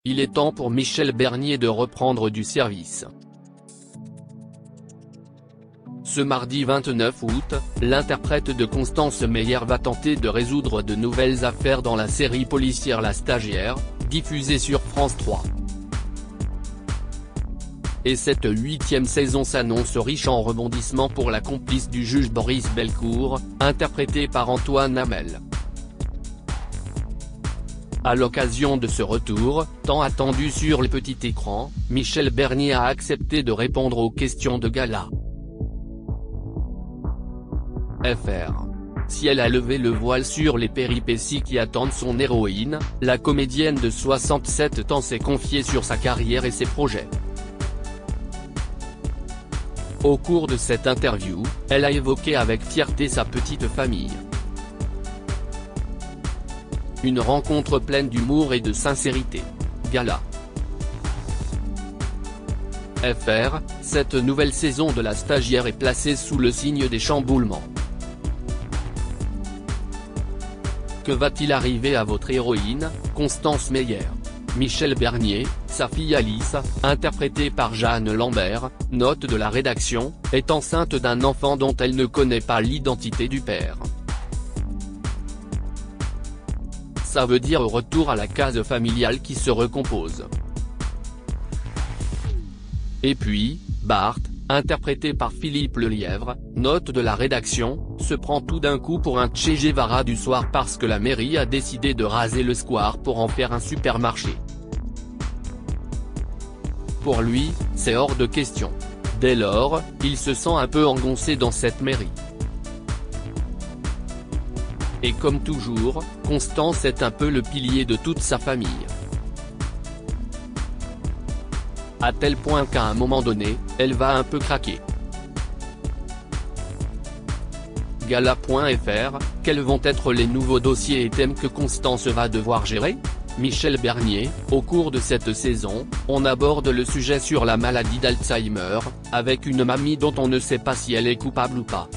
Il est temps pour Michel Bernier de reprendre du service. Ce mardi 29 août, l'interprète de Constance Meyer va tenter de résoudre de nouvelles affaires dans la série policière La Stagiaire, diffusée sur France 3. Et cette 8e saison s'annonce riche en rebondissements pour la complice du juge Boris Belcourt, interprétée par Antoine Hamel. À l'occasion de ce retour, tant attendu sur le petit écran, Michel Bernier a accepté de répondre aux questions de Gala. Fr. Si elle a levé le voile sur les péripéties qui attendent son héroïne, la comédienne de 67 ans s'est confiée sur sa carrière et ses projets. Au cours de cette interview, elle a évoqué avec fierté sa petite famille. Une rencontre pleine d'humour et de sincérité. Gala. Fr. Cette nouvelle saison de La Stagiaire est placée sous le signe des chamboulements. Que va-t-il arriver à votre héroïne, Constance Meyer? Michel Bernier, sa fille Alice, interprétée par Jeanne Lambert, note de la rédaction, est enceinte d'un enfant dont elle ne connaît pas l'identité du père. Ça veut dire retour à la case familiale qui se recompose. Et puis, Bart, interprété par Philippe Lelièvre, note de la rédaction, se prend tout d'un coup pour un Che Guevara du soir parce que la mairie a décidé de raser le square pour en faire un supermarché. Pour lui, c'est hors de question. Dès lors, il se sent un peu engoncé dans cette mairie. Et comme toujours, Constance est un peu le pilier de toute sa famille. À tel point qu'à un moment donné, elle va un peu craquer. Gala.fr, quels vont être les nouveaux dossiers et thèmes que Constance va devoir gérer? Michel Bernier, au cours de cette saison, on aborde le sujet sur la maladie d'Alzheimer, avec une mamie dont on ne sait pas si elle est coupable ou pas.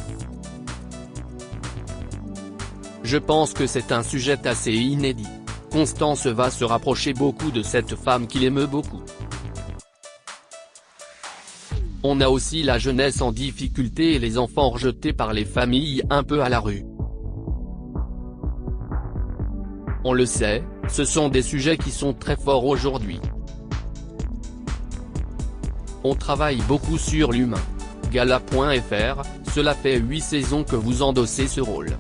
Je pense que c'est un sujet assez inédit. Constance va se rapprocher beaucoup de cette femme qu'il émeut beaucoup. On a aussi la jeunesse en difficulté et les enfants rejetés par les familles un peu à la rue. On le sait, ce sont des sujets qui sont très forts aujourd'hui. On travaille beaucoup sur l'humain. Gala.fr, cela fait 8 saisons que vous endossez ce rôle.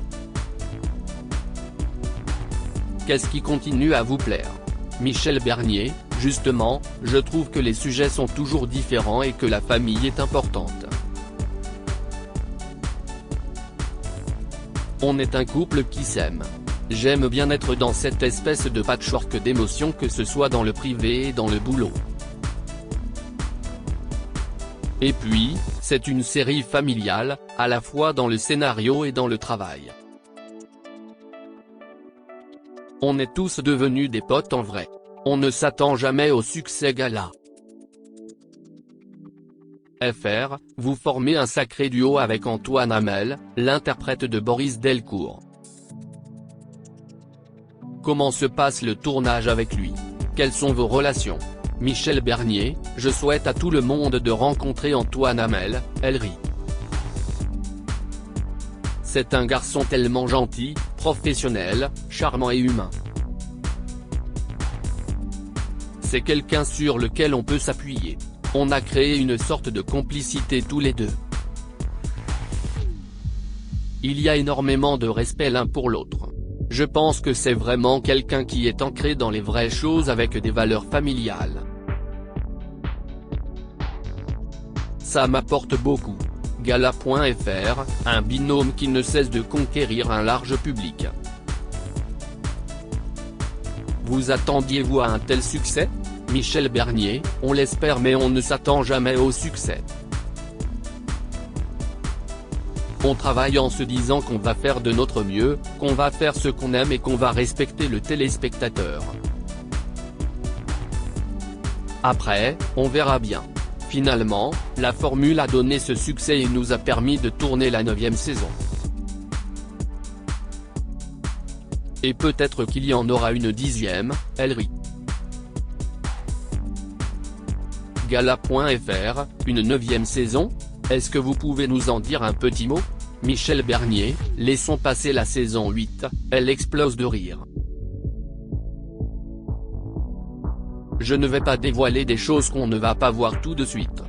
Qu'est-ce qui continue à vous plaire? Michel Bernier, justement, je trouve que les sujets sont toujours différents et que la famille est importante. On est un couple qui s'aime. J'aime bien être dans cette espèce de patchwork d'émotions, que ce soit dans le privé et dans le boulot. Et puis, c'est une série familiale, à la fois dans le scénario et dans le travail. On est tous devenus des potes en vrai. On ne s'attend jamais au succès Gala. Fr. Vous formez un sacré duo avec Antoine Hamel, l'interprète de Boris Belcourt. Comment se passe le tournage avec lui? Quelles sont vos relations? Michel Bernier, je souhaite à tout le monde de rencontrer Antoine Hamel, elle rit. C'est un garçon tellement gentil, professionnel, charmant et humain. C'est quelqu'un sur lequel on peut s'appuyer. On a créé une sorte de complicité tous les deux. Il y a énormément de respect l'un pour l'autre. Je pense que c'est vraiment quelqu'un qui est ancré dans les vraies choses avec des valeurs familiales. Ça m'apporte beaucoup. Gala.fr, un binôme qui ne cesse de conquérir un large public. Vous attendiez-vous à un tel succès? Michel Bernier, on l'espère mais on ne s'attend jamais au succès. On travaille en se disant qu'on va faire de notre mieux, qu'on va faire ce qu'on aime et qu'on va respecter le téléspectateur. Après, on verra bien. Finalement, la formule a donné ce succès et nous a permis de tourner la 9e saison. Et peut-être qu'il y en aura une 10e, elle rit. Gala.fr, une 9e saison? Est-ce que vous pouvez nous en dire un petit mot? Michel Bernier, laissons passer la saison 8, elle explose de rire. Je ne vais pas dévoiler des choses qu'on ne va pas voir tout de suite.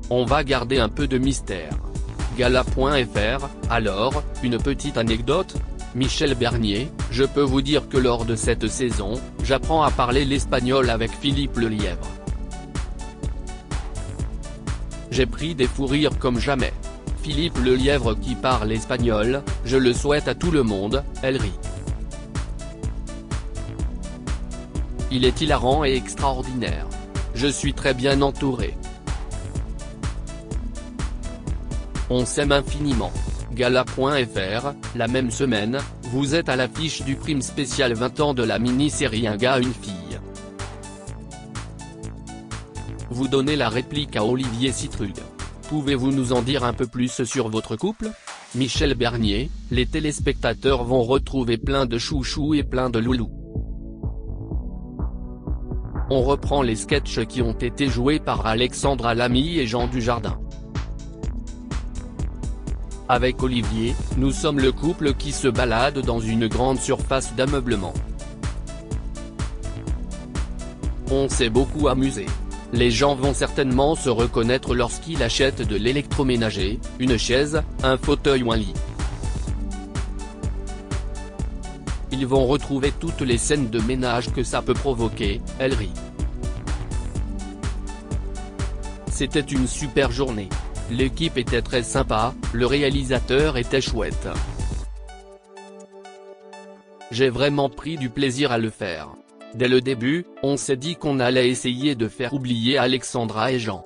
On va garder un peu de mystère. Gala.fr, alors, une petite anecdote? Michel Bernier, je peux vous dire que lors de cette saison, j'apprends à parler l'espagnol avec Philippe Lelièvre. J'ai pris des fous rires comme jamais. Philippe Lelièvre qui parle espagnol, je le souhaite à tout le monde, elle rit. Il est hilarant et extraordinaire. Je suis très bien entouré. On s'aime infiniment. Gala.fr, la même semaine, vous êtes à l'affiche du prime spécial 20 ans de la mini-série Un gars une fille. Vous donnez la réplique à Olivier Sitrug. Pouvez-vous nous en dire un peu plus sur votre couple? Michel Bernier, les téléspectateurs vont retrouver plein de chouchous et plein de loulous. On reprend les sketchs qui ont été joués par Alexandra Lamy et Jean Dujardin. Avec Olivier, nous sommes le couple qui se balade dans une grande surface d'ameublement. On s'est beaucoup amusé. Les gens vont certainement se reconnaître lorsqu'il achète de l'électroménager, une chaise, un fauteuil ou un lit. Ils vont retrouver toutes les scènes de ménage que ça peut provoquer, elle rit. C'était une super journée. L'équipe était très sympa, le réalisateur était chouette. J'ai vraiment pris du plaisir à le faire. Dès le début, on s'est dit qu'on allait essayer de faire oublier Alexandra et Jean.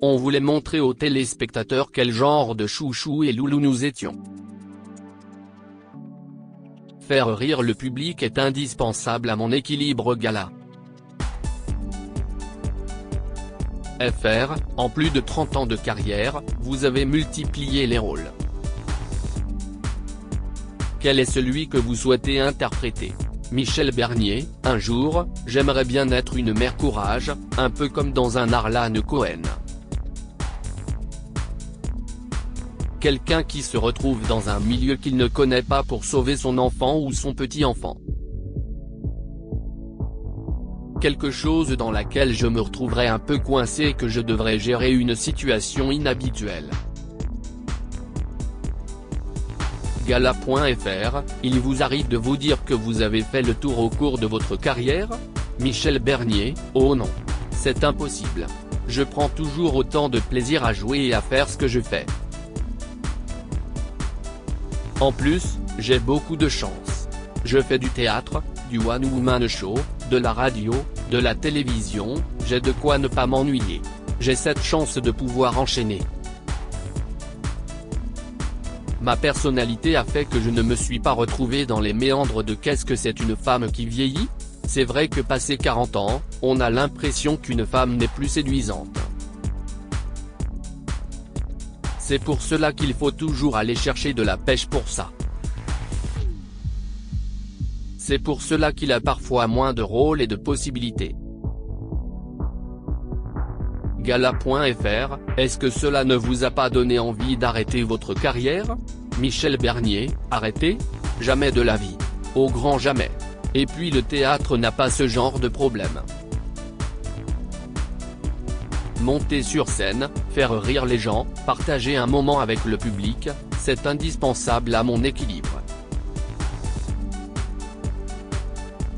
On voulait montrer aux téléspectateurs quel genre de chouchou et loulou nous étions. Faire rire le public est indispensable à mon équilibre gala. FR, en plus de 30 ans de carrière, vous avez multiplié les rôles. Quel est celui que vous souhaitez interpréter? Michel Bernier, un jour, j'aimerais bien être une mère courage, un peu comme dans un Harlan Cohen. Quelqu'un qui se retrouve dans un milieu qu'il ne connaît pas pour sauver son enfant ou son petit-enfant. Quelque chose dans laquelle je me retrouverais un peu coincé et que je devrais gérer une situation inhabituelle. Gala.fr, il vous arrive de vous dire que vous avez fait le tour au cours de votre carrière? Michel Bernier, oh non. C'est impossible. Je prends toujours autant de plaisir à jouer et à faire ce que je fais. En plus, j'ai beaucoup de chance. Je fais du théâtre, du one-woman show, de la radio, de la télévision, j'ai de quoi ne pas m'ennuyer. J'ai cette chance de pouvoir enchaîner. Ma personnalité a fait que je ne me suis pas retrouvé dans les méandres de qu'est-ce que c'est une femme qui vieillit? C'est vrai que passé 40 ans, on a l'impression qu'une femme n'est plus séduisante. C'est pour cela qu'il faut toujours aller chercher de la pêche pour ça. C'est pour cela qu'il a parfois moins de rôles et de possibilités. Gala.fr, est-ce que cela ne vous a pas donné envie d'arrêter votre carrière? Michel Bernier, arrêter? Jamais de la vie. Au grand jamais. Et puis le théâtre n'a pas ce genre de problème. Monter sur scène, faire rire les gens, partager un moment avec le public, c'est indispensable à mon équilibre.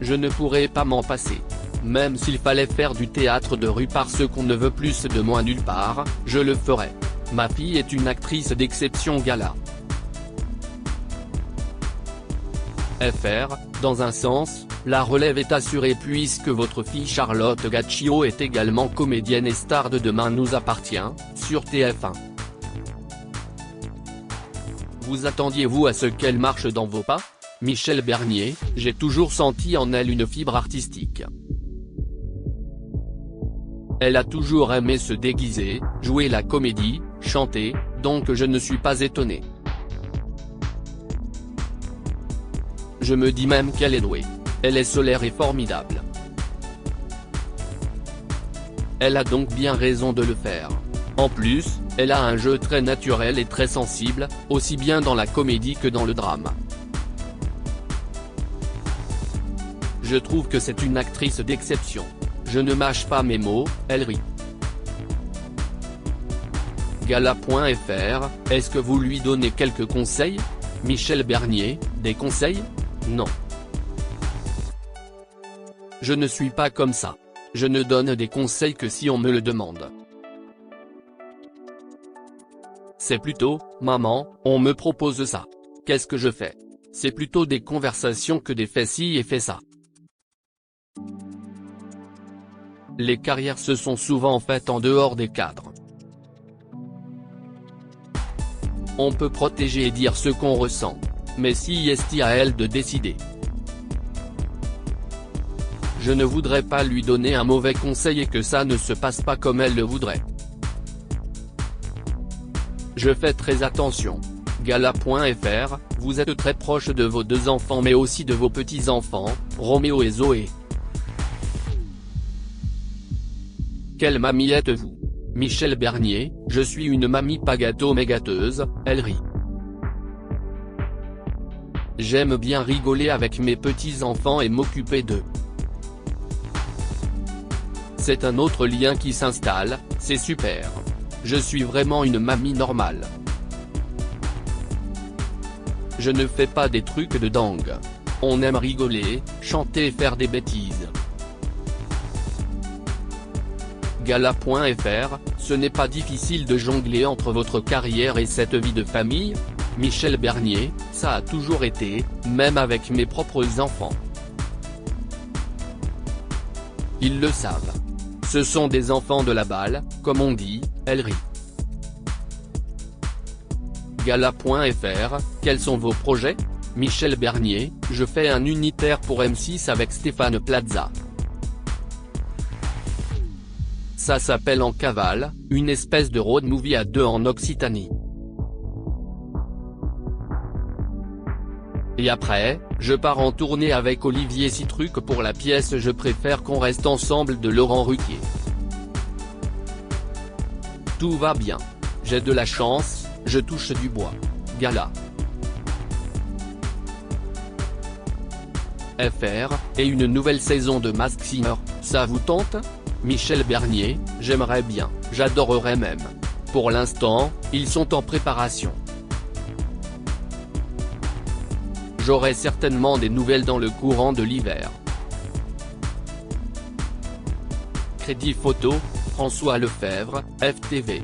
Je ne pourrais pas m'en passer. Même s'il fallait faire du théâtre de rue parce qu'on ne veut plus de moi nulle part, je le ferais. Ma fille est une actrice d'exception gala. FR, dans un sens, la relève est assurée puisque votre fille Charlotte Gaccio est également comédienne et star de Demain nous appartient, sur TF1. Vous attendiez-vous à ce qu'elle marche dans vos pas? Michel Bernier, j'ai toujours senti en elle une fibre artistique. Elle a toujours aimé se déguiser, jouer la comédie, chanter, donc je ne suis pas étonné. Je me dis même qu'elle est douée. Elle est solaire et formidable. Elle a donc bien raison de le faire. En plus, elle a un jeu très naturel et très sensible, aussi bien dans la comédie que dans le drame. Je trouve que c'est une actrice d'exception. Je ne mâche pas mes mots, elle rit. Gala.fr, est-ce que vous lui donnez quelques conseils? Michel Bernier, des conseils? Non. Je ne suis pas comme ça. Je ne donne des conseils que si on me le demande. C'est plutôt, maman, on me propose ça. Qu'est-ce que je fais? C'est plutôt des conversations que des fais ci et fais ça. Les carrières se sont souvent faites en dehors des cadres. On peut protéger et dire ce qu'on ressent. Mais si est à elle de décider. Je ne voudrais pas lui donner un mauvais conseil et que ça ne se passe pas comme elle le voudrait. Je fais très attention. Gala.fr, vous êtes très proche de vos 2 enfants mais aussi de vos petits-enfants, Roméo et Zoé. Quelle mamie êtes-vous? Michel Bernier, je suis une mamie pas gâteau mais gâteuse, elle rit. J'aime bien rigoler avec mes petits-enfants et m'occuper d'eux. C'est un autre lien qui s'installe, c'est super. Je suis vraiment une mamie normale. Je ne fais pas des trucs de dingue. On aime rigoler, chanter et faire des bêtises. Gala.fr, ce n'est pas difficile de jongler entre votre carrière et cette vie de famille? Michel Bernier, ça a toujours été, même avec mes propres enfants. Ils le savent. Ce sont des enfants de la balle, comme on dit, elle rit. Gala.fr, quels sont vos projets? Michel Bernier, je fais un unitaire pour M6 avec Stéphane Plaza. Ça s'appelle En cavale, une espèce de road movie à 2 en Occitanie. Et après, je pars en tournée avec Olivier Citruc pour la pièce Je préfère qu'on reste ensemble de Laurent Ruquier. Tout va bien. J'ai de la chance, je touche du bois. Gala. FR, et une nouvelle saison de Masked Singer, ça vous tente? Michel Bernier, j'aimerais bien, j'adorerais même. Pour l'instant, ils sont en préparation. J'aurai certainement des nouvelles dans le courant de l'hiver. Crédit photo, François Lefebvre, FTV.